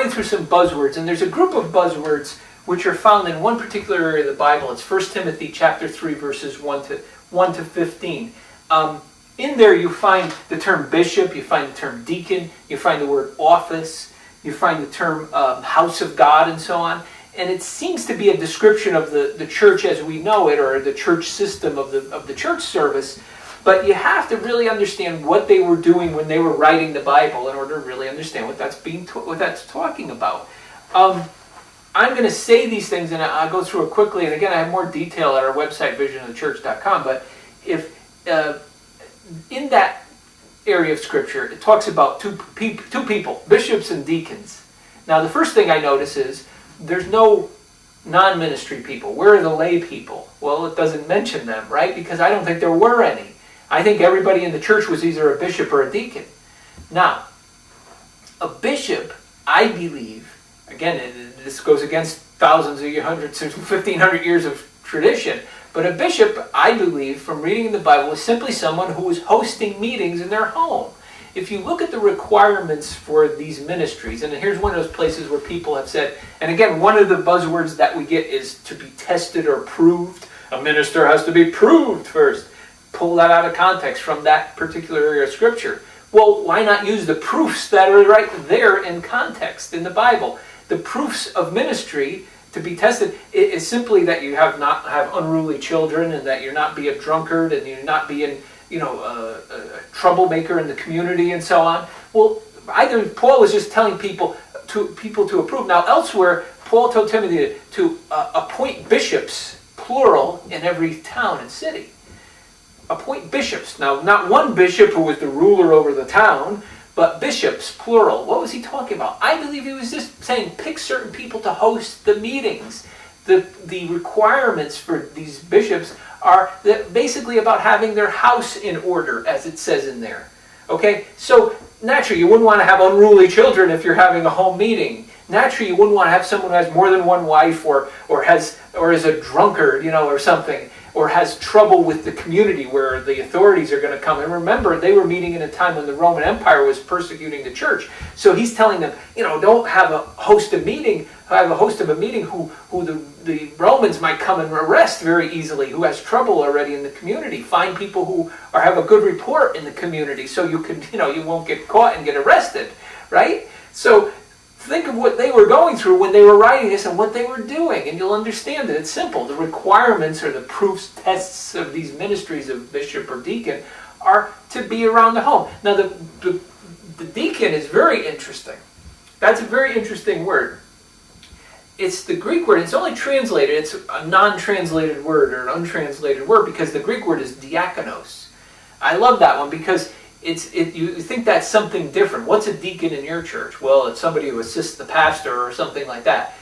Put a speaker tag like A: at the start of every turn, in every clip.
A: going through some buzzwords, and there's a group of buzzwords which are found in one particular area of the Bible. It's 1 Timothy chapter 3, verses 1 to 15. In there you find the term bishop, you find the term deacon, you find the word office, you find the term house of God, and so on. And it seems to be a description of the church as we know it, or the church system of the church service. But you have to really understand what they were doing when they were writing the Bible in order to really understand what that's talking about. I'm going to say these things, and I'll go through it quickly. And again, I have more detail at our website, visionofthechurch.com. But if in that area of Scripture, it talks about two people, bishops and deacons. Now, the first thing I notice is there's no non-ministry people. Where are the lay people? Well, it doesn't mention them, right? Because I don't think there were any. I think everybody in the church was either a bishop or a deacon. Now, a bishop, I believe, again, this goes against thousands of hundreds of 1,500 years of tradition, but a bishop, I believe, from reading the Bible, is simply someone who is hosting meetings in their home. If you look at the requirements for these ministries, and here's one of those places where people have said, and again, one of the buzzwords that we get is to be tested or proved. A minister has to be proved first. Pull that out of context from that particular area of Scripture. Well, why not use the proofs that are right there in context in the Bible? The proofs of ministry to be tested is simply that you not have unruly children, and that you're not be a drunkard, and you're not being a troublemaker in the community, and so on. Well, I think Paul was just telling people to approve. Now, elsewhere, Paul told Timothy to appoint bishops, plural, in every town and city. Appoint bishops. Now, not one bishop who was the ruler over the town, but bishops, plural. What was he talking about? I believe he was just saying pick certain people to host the meetings. The requirements for these bishops are basically about having their house in order, as it says in there. Okay? So, naturally, you wouldn't want to have unruly children if you're having a home meeting. Naturally, you wouldn't want to have someone who has more than one wife, or is a drunkard, or something, or has trouble with the community where the authorities are going to come. And remember, they were meeting in a time when the Roman Empire was persecuting the church. So he's telling them, don't have a host of a meeting who the Romans might come and arrest very easily, who has trouble already in the community. Find people who have a good report in the community, so you won't get caught and get arrested, right? So think of what they were going through when they were writing this and what they were doing, and you'll understand that it's simple. The requirements or the proofs, tests of these ministries of bishop or deacon are to be around the home. Now, the deacon is very interesting. That's a very interesting word. It's the Greek word. It's only translated. It's a non-translated word or an untranslated word because the Greek word is diakonos. I love that one because you think that's something different. What's a deacon in your church? Well, it's somebody who assists the pastor or something like that.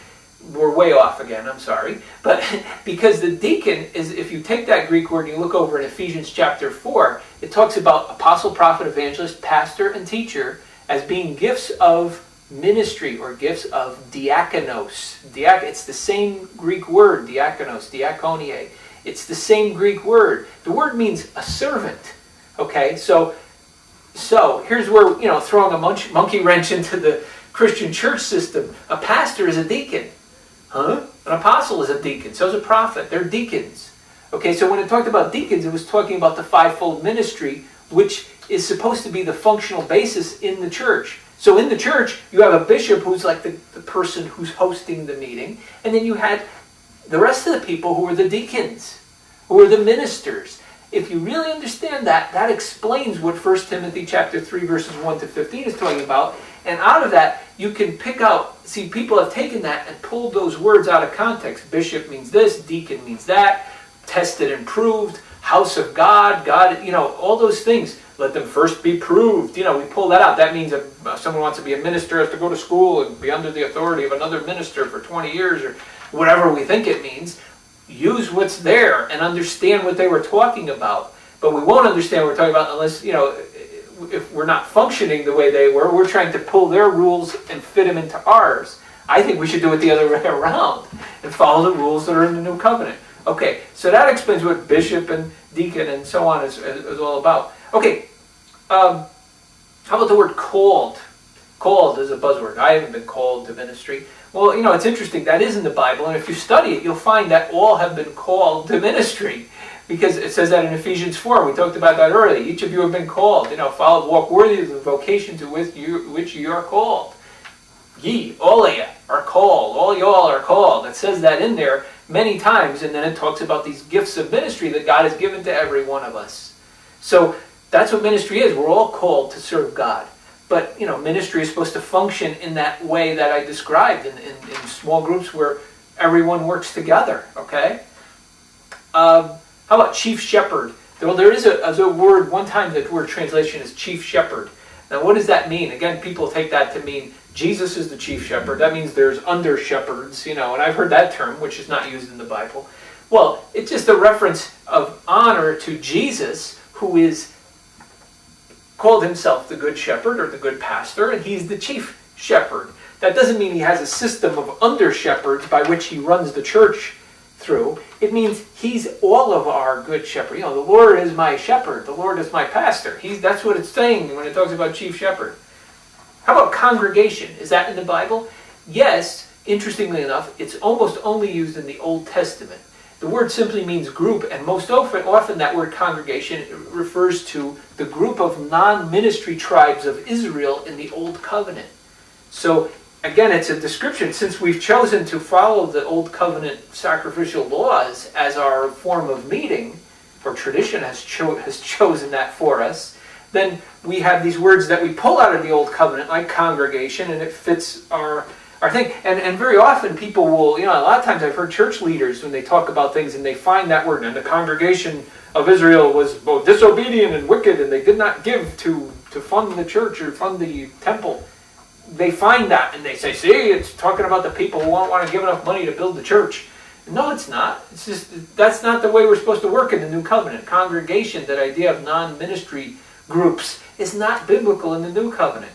A: We're way off again, I'm sorry. But because the deacon is, if you take that Greek word and you look over in Ephesians chapter 4, it talks about apostle, prophet, evangelist, pastor, and teacher as being gifts of ministry or gifts of diakonos. It's the same Greek word, diakonos, diakonie. It's the same Greek word. The word means a servant. Okay, so here's where, throwing a monkey wrench into the Christian church system. A pastor is a deacon. Huh? An apostle is a deacon. So is a prophet. They're deacons. Okay, so when it talked about deacons, it was talking about the fivefold ministry, which is supposed to be the functional basis in the church. So in the church, you have a bishop who's like the person who's hosting the meeting, and then you had the rest of the people who are the deacons, who are the ministers. If you really understand that explains what 1 Timothy chapter 3 verses 1 to 15 is talking about. And out of that, you can pick out, see, people have taken that and pulled those words out of context. Bishop means this, deacon means that, tested and proved, house of God, all those things. Let them first be proved. We pull that out. That means if someone wants to be a minister, has to go to school and be under the authority of another minister for 20 years or whatever we think it means. Use what's there and understand what they were talking about. But we won't understand what we're talking about unless, if we're not functioning the way they were. We're trying to pull their rules and fit them into ours. I think we should do it the other way around and follow the rules that are in the New Covenant. Okay, so that explains what bishop and deacon and so on is all about. Okay, how about the word called? Called is a buzzword. I haven't been called to ministry. Well, it's interesting. That is in the Bible, and if you study it, you'll find that all have been called to ministry, because it says that in Ephesians 4. We talked about that earlier. Each of you have been called. Walk worthy of the vocation to which you are called. Ye, all of you, are called. All y'all are called. It says that in there many times, and then it talks about these gifts of ministry that God has given to every one of us. So that's what ministry is. We're all called to serve God. But, ministry is supposed to function in that way that I described, in small groups where everyone works together, okay? How about chief shepherd? Well, there is a word, one time the word translation is chief shepherd. Now, what does that mean? Again, people take that to mean Jesus is the chief shepherd. That means there's under shepherds, and I've heard that term, which is not used in the Bible. Well, it's just a reference of honor to Jesus, who is called himself the good shepherd or the good pastor, and he's the chief shepherd. That doesn't mean he has a system of under shepherds by which he runs the church through. It means he's all of our good shepherd. The Lord is my shepherd. The Lord is my pastor. That's what it's saying when it talks about chief shepherd. How about congregation? Is that in the Bible? Yes, interestingly enough, it's almost only used in the Old Testament. The word simply means group, and most often that word congregation refers to the group of non-ministry tribes of Israel in the Old Covenant. So, again, it's a description. Since we've chosen to follow the Old Covenant sacrificial laws as our form of meeting, or tradition has chosen that for us, then we have these words that we pull out of the Old Covenant, like congregation, and it fits our thing. And very often people will, a lot of times I've heard church leaders, when they talk about things and they find that word, and the congregation of Israel was both disobedient and wicked, and they did not give to fund the church or fund the temple. They find that and they say, see, it's talking about the people who won't want to give enough money to build the church. No, it's not. It's just, that's not the way we're supposed to work in the New Covenant. Congregation, that idea of non-ministry groups, is not biblical in the New Covenant.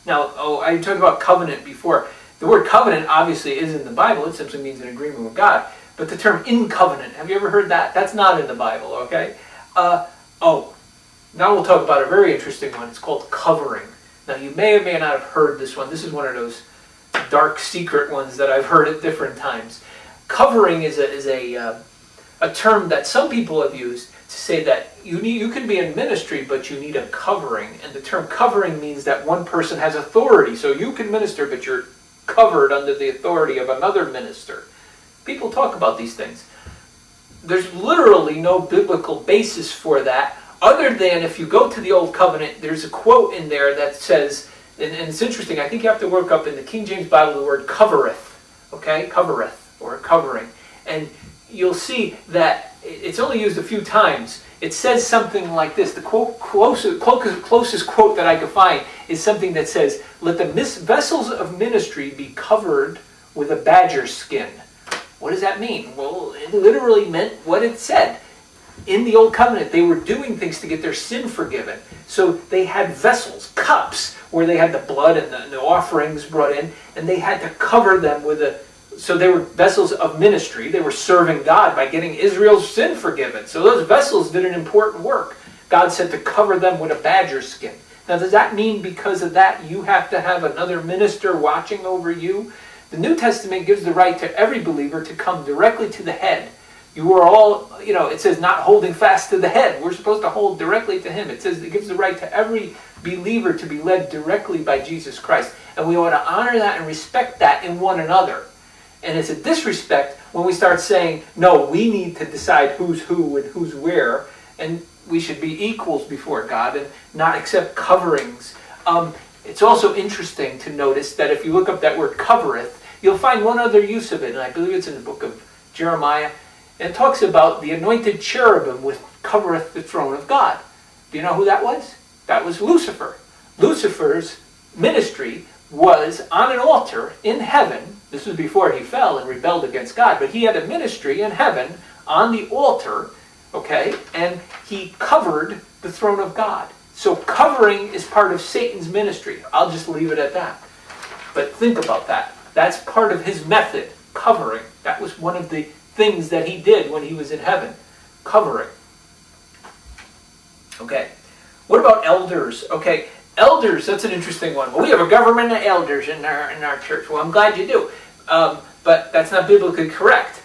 A: Now, I talked about covenant before. The word covenant obviously is in the Bible. It simply means an agreement with God. But the term in covenant, have you ever heard that? That's not in the Bible, okay? Now we'll talk about a very interesting one. It's called covering. Now, you may or may not have heard this one. This is one of those dark secret ones that I've heard at different times. Covering is a term that some people have used to say that you can be in ministry, but you need a covering. And the term covering means that one person has authority. So you can minister, but you're covered under the authority of another minister. People talk about these things. There's literally no biblical basis for that, other than if you go to the Old Covenant, there's a quote in there that says, and it's interesting, I think you have to work up in the King James Bible the word covereth, okay? Covereth, or covering. And you'll see that it's only used a few times. It says something like this. The closest quote that I could find is something that says, let the vessels of ministry be covered with a badger skin. What does that mean? Well, it literally meant what it said. In the Old Covenant, they were doing things to get their sin forgiven. So they had vessels, cups, where they had the blood and the offerings brought in, and they had to cover them with so they were vessels of ministry. They were serving God by getting Israel's sin forgiven. So those vessels did an important work. God said to cover them with a badger skin. Now, does that mean because of that you have to have another minister watching over you? The New Testament gives the right to every believer to come directly to the head. You are all, it says not holding fast to the head. We're supposed to hold directly to him. It says it gives the right to every believer to be led directly by Jesus Christ. And we ought to honor that and respect that in one another. And it's a disrespect when we start saying, no, we need to decide who's who and who's where, and we should be equals before God and not accept coverings. It's also interesting to notice that if you look up that word covereth, you'll find one other use of it, and I believe it's in the book of Jeremiah. And it talks about the anointed cherubim which covereth the throne of God. Do you know who that was? That was Lucifer. Lucifer's ministry was on an altar in heaven. This was before he fell and rebelled against God, but he had a ministry in heaven on the altar, okay, and he covered the throne of God. So covering is part of Satan's ministry. I'll just leave it at that. But think about that. That's part of his method, covering. That was one of the things that he did when he was in heaven, covering. Okay, what about elders? Okay, Elders, that's an interesting one. Well, we have a government of elders in our church. Well, I'm glad you do. But that's not biblically correct.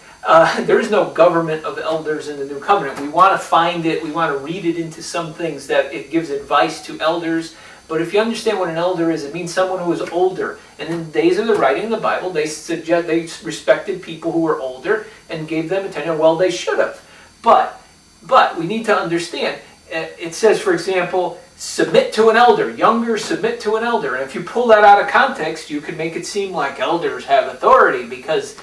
A: There is no government of elders in the New Covenant. We want to find it, we want to read it into some things that it gives advice to elders. But if you understand what an elder is, it means someone who is older. And in the days of the writing of the Bible, they respected people who were older and gave them attention. Well, they should have. But we need to understand, it says, for example, submit to an elder. Younger, submit to an elder. And if you pull that out of context, you can make it seem like elders have authority because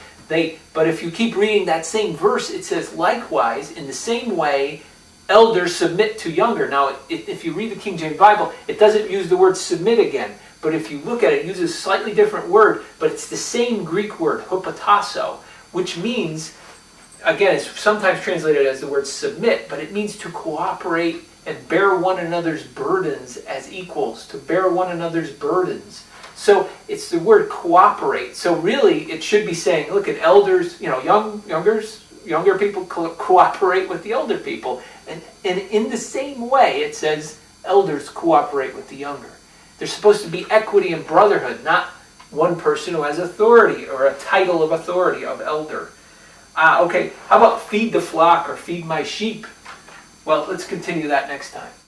A: but if you keep reading that same verse, it says, likewise, in the same way, elders submit to younger. Now, if you read the King James Bible, it doesn't use the word submit again. But if you look at it, it uses a slightly different word, but it's the same Greek word, hupotasso, which means, again, it's sometimes translated as the word submit, but it means to cooperate and bear one another's burdens as equals, to bear one another's burdens. So it's the word cooperate. So really, it should be saying, look at elders, younger people cooperate with the older people. And in the same way, it says elders cooperate with the younger. There's supposed to be equity and brotherhood, not one person who has authority or a title of authority of elder. Okay, how about feed the flock or feed my sheep? Well, let's continue that next time.